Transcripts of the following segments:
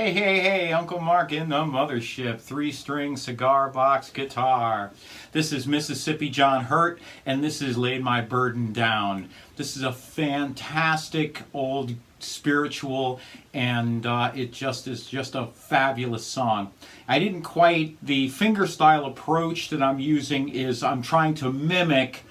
Hey, hey, hey, Uncle Mark in the mothership, three-string cigar box guitar. This is Mississippi John Hurt, and this is Laid My Burden Down. This is a fantastic old spiritual, and it just is just a fabulous song. I didn't quite, the fingerstyle approach that I'm using is I'm trying to mimic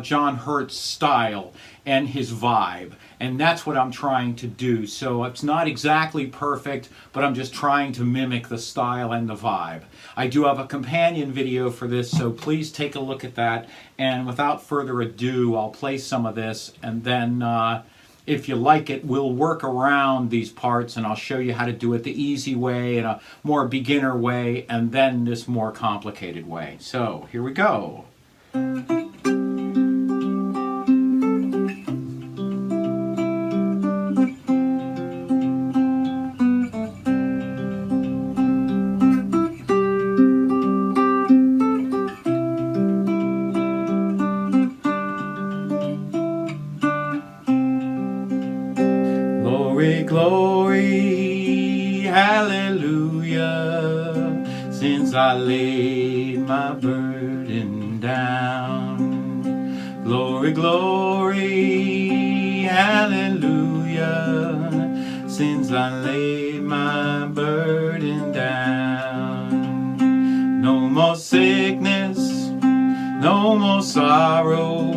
John Hurt's style and his vibe, and that's what I'm trying to do. So it's not exactly perfect, but I'm just trying to mimic the style and the vibe. I do have a companion video for this, so please take a look at that. And without further ado, I'll play some of this, and then if you like it, we'll work around these parts, and I'll show you how to do it the easy way and a more beginner way, and then this more complicated way. So here we go. Glory, glory, hallelujah, since I laid my burden down. Glory, glory, hallelujah, since I laid my burden down. No more sickness, no more sorrow,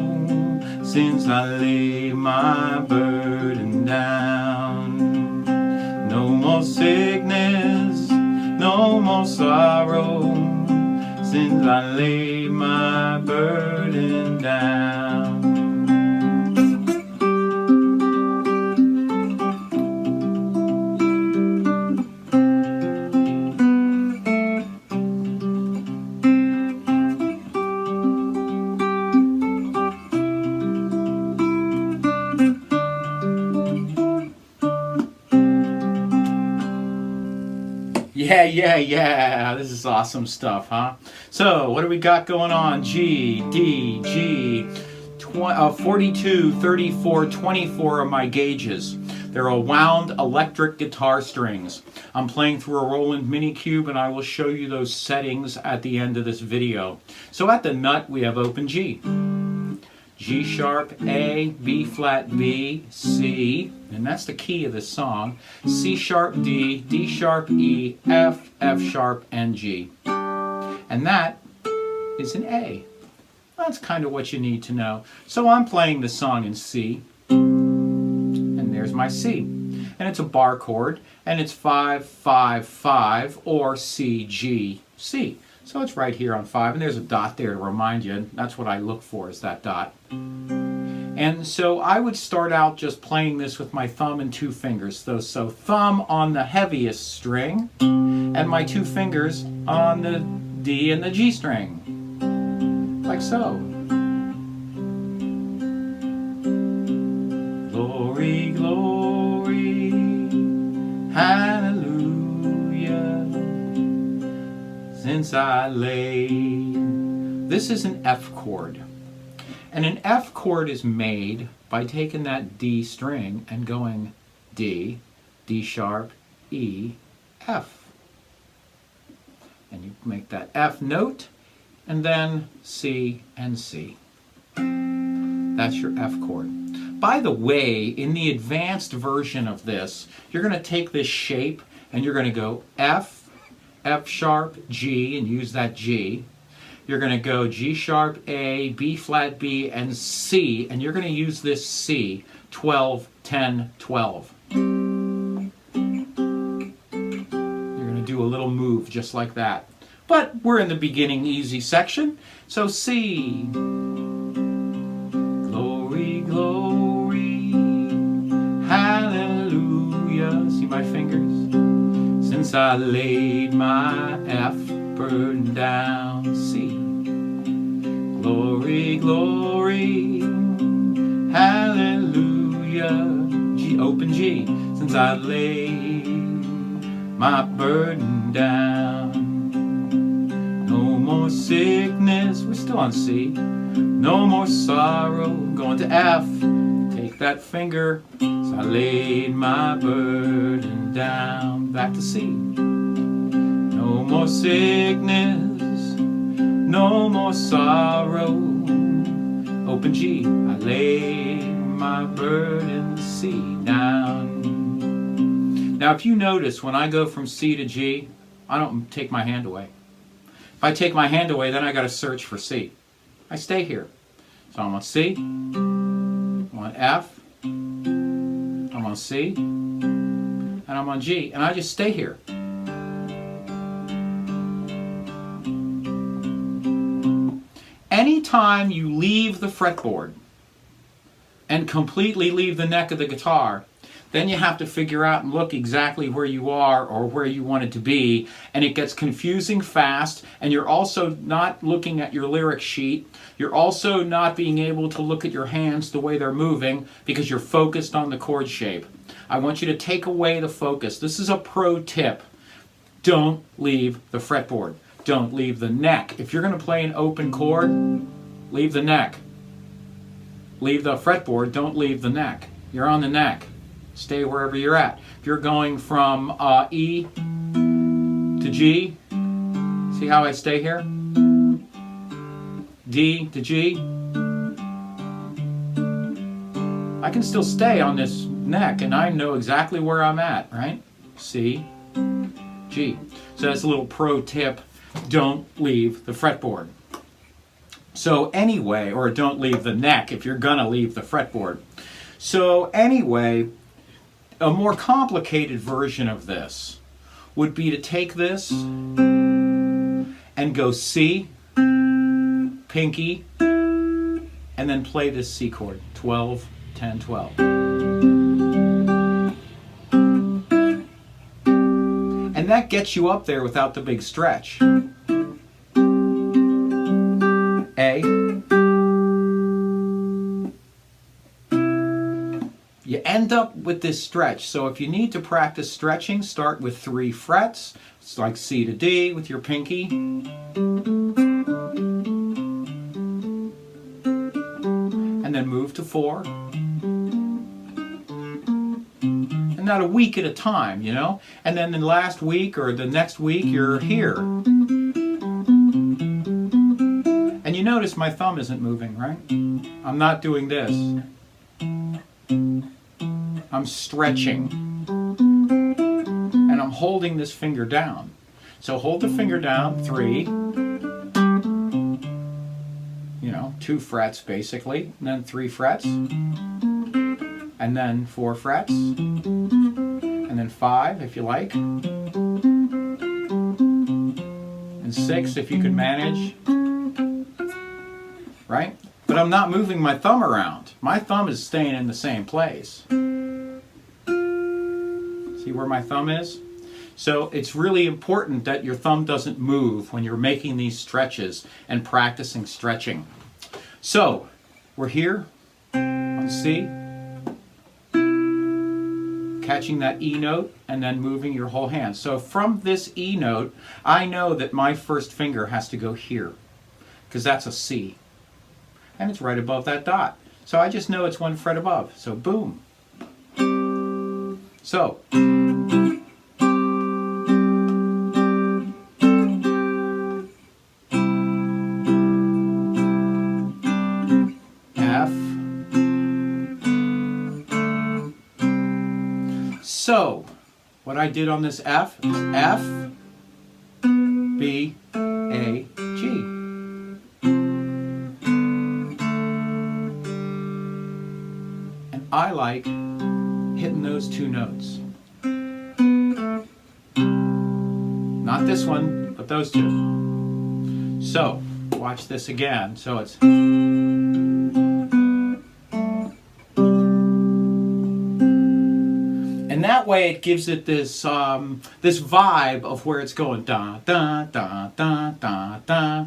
since I laid my burden down. No more sickness, no more sorrow, since I laid my burden down. Yeah. This is awesome stuff, huh? So, what do we got going on? G, D, G, 42, 34, 24 are my gauges. They're a wound electric guitar strings. I'm playing through a Roland Mini Cube, and I will show you those settings at the end of this video. So at the nut, we have open G. G sharp, A, B flat, B, C, and that's the key of this song, C sharp, D, D sharp, E, F, F sharp, and G. And that is an A. That's kind of what you need to know. So I'm playing the song in C, and there's my C. And it's a bar chord, and it's 5, 5, 5, or C, G, C. So it's right here on 5, and there's a dot there to remind you. That's what I look for, is that dot. And so I would start out just playing this with my thumb and two fingers. So thumb on the heaviest string, and my two fingers on the D and the G string, like so. Glory, glory, hallelujah, since I laid. This is an F chord. And an F chord is made by taking that D string and going D, D sharp, E, F. And you make that F note, and then C and C. That's your F chord. By the way, in the advanced version of this, you're going to take this shape and you're going to go F, F sharp, G, and use that G. You're going to go G sharp, A, B flat, B, and C, and you're going to use this C, 12, 10, 12. You're going to do a little move just like that. But we're in the beginning easy section, so C. Glory, glory, hallelujah. See my fingers? Since I laid my F burden down, C. Glory, glory, hallelujah, G, open G, since I laid my burden down. No more sickness, we're still on C. No more sorrow, going to F, take that finger as I laid my burden down. Back to C. No more sickness, no more sorrow. Open G. I lay my burden C down. Now if you notice, when I go from C to G, I don't take my hand away. If I take my hand away, then I got to search for C. I stay here. So I'm on C, I'm on F, I'm on C, and I'm on G, and I just stay here. Anytime you leave the fretboard and completely leave the neck of the guitar, then you have to figure out and look exactly where you are or where you want it to be, and it gets confusing fast, and you're also not looking at your lyric sheet. You're also not being able to look at your hands the way they're moving because you're focused on the chord shape. I want you to take away the focus. This is a pro tip. Don't leave the fretboard. Don't leave the neck. If you're going to play an open chord, leave the neck. Leave the fretboard, don't leave the neck. You're on the neck. Stay wherever you're at. If you're going from E to G, see how I stay here? D to G. I can still stay on this neck and I know exactly where I'm at, right? C, G. So that's a little pro tip. Don't leave the fretboard. So anyway, or don't leave the neck if you're gonna leave the fretboard. So anyway, a more complicated version of this would be to take this and go C, pinky, and then play this C chord, 12, 10, 12. And that gets you up there without the big stretch. A. You end up with this stretch. So if you need to practice stretching, start with 3 frets. It's like C to D with your pinky. And then move to 4. And not a week at a time, you know? And then the last week or the next week, you're here. And you notice my thumb isn't moving, right? I'm not doing this. I'm stretching. And I'm holding this finger down. So hold the finger down, 3. You know, 2 frets basically. And then 3 frets. And then 4 frets. And then 5 if you like. And 6 if you can manage. Right? But I'm not moving my thumb around. My thumb is staying in the same place. See where my thumb is? So it's really important that your thumb doesn't move when you're making these stretches and practicing stretching. So we're here on C, catching that E note and then moving your whole hand. So from this E note, I know that my first finger has to go here because that's a C. And it's right above that dot. So I just know it's 1 fret above. So boom. So F. So what I did on this F is F, B, A, G. I like hitting those 2 notes. Not this one, but those 2. So, watch this again. So it's... And that way it gives it this this vibe of where it's going. Da, da, da, da, da, da,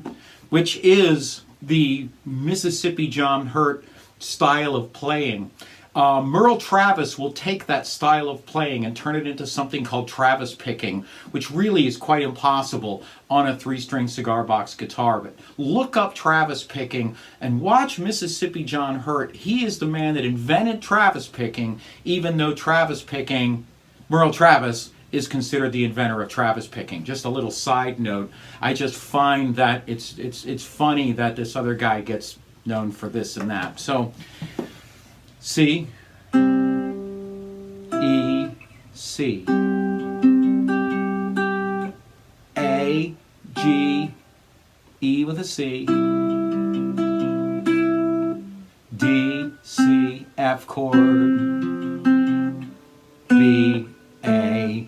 which is the Mississippi John Hurt style of playing. Merle Travis will take that style of playing and turn it into something called Travis picking, which really is quite impossible on a 3-string cigar box guitar. But look up Travis picking and watch Mississippi John Hurt. He is the man that invented Travis picking, even though Travis picking, Merle Travis, is considered the inventor of Travis picking. Just a little side note. I just find that it's funny that this other guy gets known for this and that. So, C, E, C, A, G, E with a C, D, C, F chord, B, A,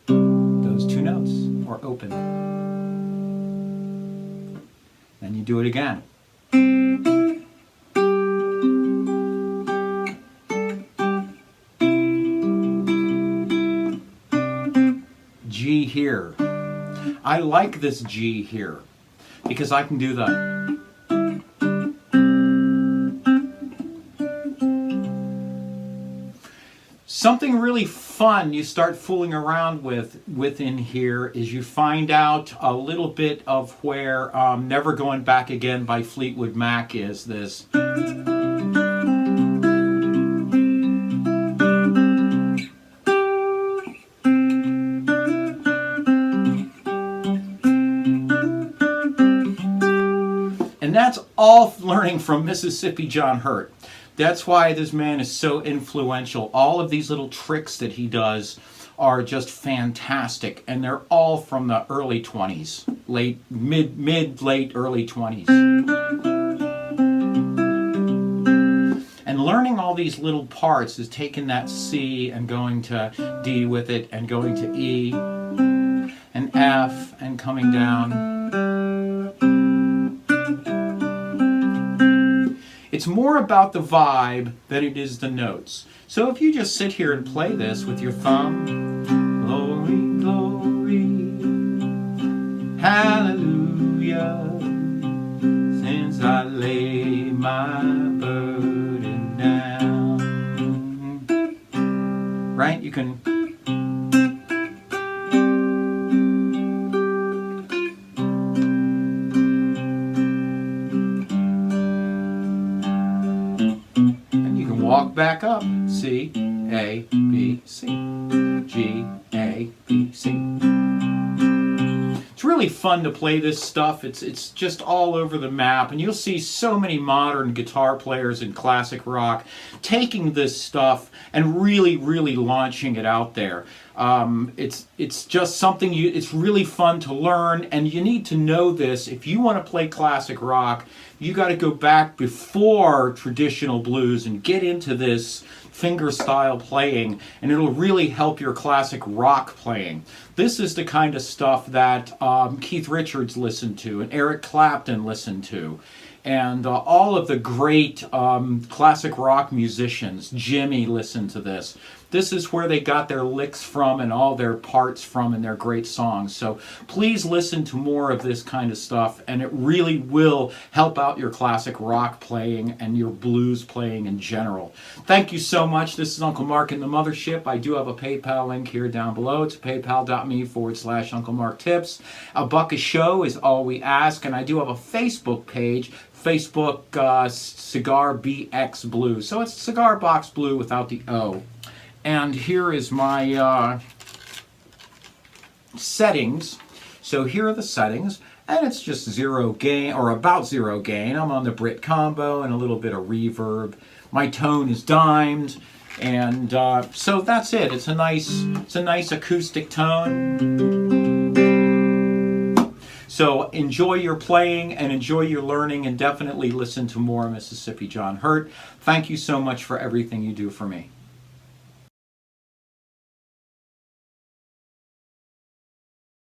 those 2 notes, or open. Then you do it again. G here. I like this G here because I can do the something really fun you start fooling around with within here is you find out a little bit of where Never Going Back Again by Fleetwood Mac is. This and that's all learning from Mississippi John Hurt. That's why this man is so influential. All of these little tricks that he does are just fantastic, and they're all from the early 20s, late early 20s. And learning all these little parts is taking that C and going to D with it, and going to E and F and coming down. It's more about the vibe than it is the notes. So if you just sit here and play this with your thumb, glory, glory, hallelujah, since I lay my burden down. Right? You can. Walk back up. C, A, B, C. G, A, B, C. It's really fun to play this stuff. It's just all over the map, and you'll see so many modern guitar players in classic rock taking this stuff and really launching it out there. It's just something it's really fun to learn, and you need to know this. If you want to play classic rock, you got to go back before traditional blues and get into this finger style playing, and it'll really help your classic rock playing. This is the kind of stuff that Keith Richards listened to and Eric Clapton listened to, and all of the great classic rock musicians. Jimmy listened to this. This is where they got their licks from and all their parts from and their great songs. So please listen to more of this kind of stuff, and it really will help out your classic rock playing and your blues playing in general. Thank you so much. This is Uncle Mark in the Mothership. I do have a PayPal link here down below. It's paypal.me/Uncle Mark Tips. $1 a show is all we ask, and I do have a Facebook page. Facebook Cigar BX Blue. So it's Cigar Box Blue without the O. And here is my settings. So here are the settings, and it's just 0 gain, or about 0 gain. I'm on the Brit combo and a little bit of reverb. My tone is dimed, and so that's it. It's a nice acoustic tone. So enjoy your playing and enjoy your learning, and definitely listen to more Mississippi John Hurt. Thank you so much for everything you do for me.